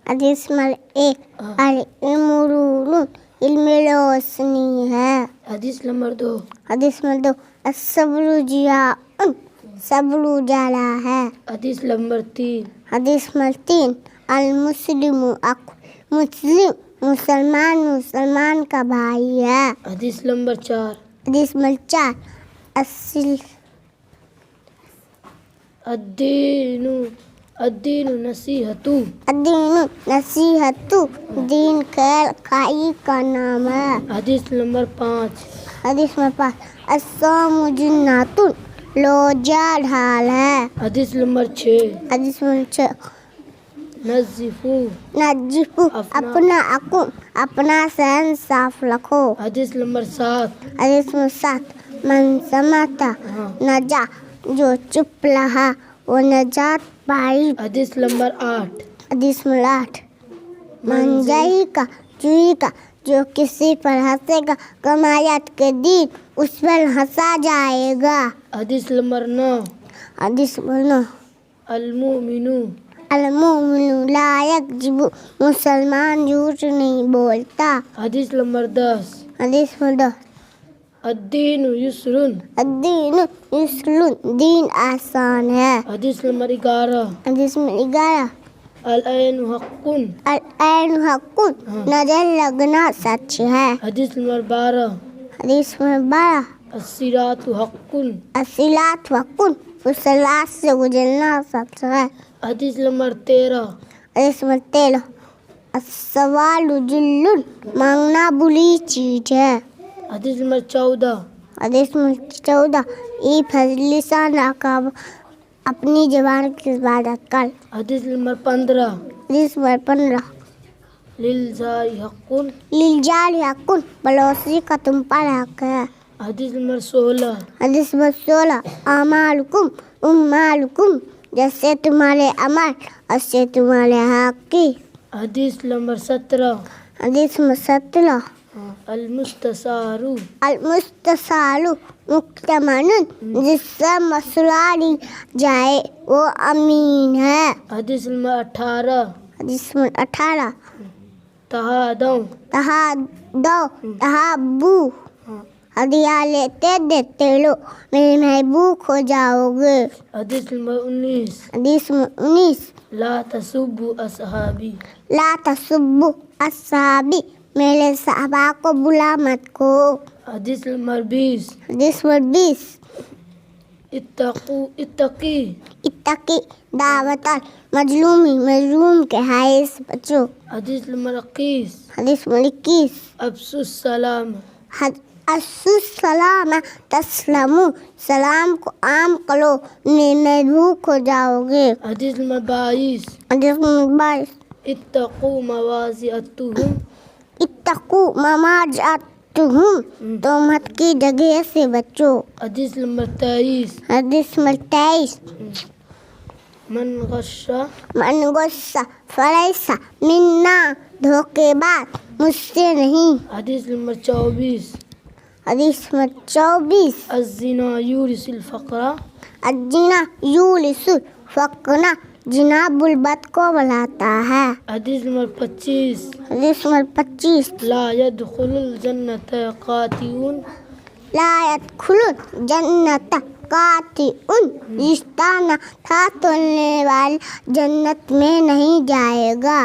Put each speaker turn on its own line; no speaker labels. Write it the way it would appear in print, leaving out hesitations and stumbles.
حدیث نمبر 1 العلم نور علم روشنی ہے.
حدیث نمبر 2
حدیث نمبر 2 الصبر ضیاء صبر اجالا ہے.
حدیث نمبر 3
حدیث نمبر 3 المسلم اخو مسلم مسلمان کا بھائی ہے.
حدیث نمبر 4
حدیث نمبر 4
الدین نصیحت
الدین نصیحت دین خیر خائی کا نام ہے.
حدیث نمبر 5
حدیث نمبر 5 الصوم جنات روزہ ڈھال ہے.
حدیث نمبر 6
حدیث نمبر 6 نظف اپنا عقل اپنا صحن صاف رکھو.
حدیث نمبر 7
حدیث نمبر 7 من سماتا نجا جو چپ رہا وہ نجات پائی.
حدیث نمبر 8
حدیث نمبر 8 من جائی کا چوئی کا جو کسی پر ہنسے گا قیامت کے دن اس پر ہنسا جائے گا.
حدیث نمبر 9
حدیث نمبر 9
المؤمن
لا یکذب مسلمان جھوٹ نہیں بولتا.
حدیث نمبر 10
حدیث نمبر 10
الدین یسر
الدین یسر دین آسان ہے.
حدیث نمبر 11
حدیث نمبر 11
العین حق
العین حق نظر لگنا سچ ہے.
حدیث نمبر 12
حدیث نمبر 12
الصراط حق
الصراط حق صراط سے گزرنا سچ ہے.
حدیث نمبر 13
حدیث نمبر 13 السوال جل مانگنا بری چیز ہے.
حدیث نمبر 14
حدیث نمبر 14 ای فضل لسان رکھا اپنی زبان کی عبادت کر.
حدیث نمبر 15
حدیث نمبر 15
للجار حق
للجار حق پڑوسی کا تم پر حق ہے.
حدیث نمبر 16
حدیث نمبر 16 اعمالکم اموالکم جیسے تمہارے عمل ایسے تمہارے حق کی.
حدیث نمبر 17
حدیث نمبر 17
المستشار
مؤتمن جس سے مسئلہ لی جائے وہ امین ہے.
حدیث نمبر 18
حدیث نمبر 18
تہادو
تحابو ہدیہ لیتے دیتے لو میرے محبوب ہو جاؤ گے.
حدیث نمبر 19
حدیث نمبر 19
لا تسبوا اصحابی
لا تسبوا اصحابی میرے صحابہ کو بلا مت کو.
حدیث نمبر 20
حدیث نمبر 20 اتقی دعوت مظلوم کے حائز بچو.
حدیث نمبر 21
حدیث نمبر 21
افشوا السلام
السلام تسلمو سلام کو عام کرو محبوب ہو جاؤ گے.
حدیث نمبر 22
حدیث نمبر 22
اتقوا مواضعتهم
اتقو مماجعتہم تہمت کی جگہ سے بچو.
حدیث نمبر 23
حدیث نمبر 23
من
غش فلیس منا دھوکے باز مجھ سے نہیں.
حدیث نمبر 24
حدیث نمبر 24
الزنا یورث الفقر
الزنا یورث الفقر زنا غربت کو بلاتا ہے.
حدیث نمبر 25
حدیث نمبر 25
لا يدخل الجنت قاطعون
لا يدخل جنت قاطعون رشتہ نہ تھا توڑنے والا جنت میں نہیں جائے گا.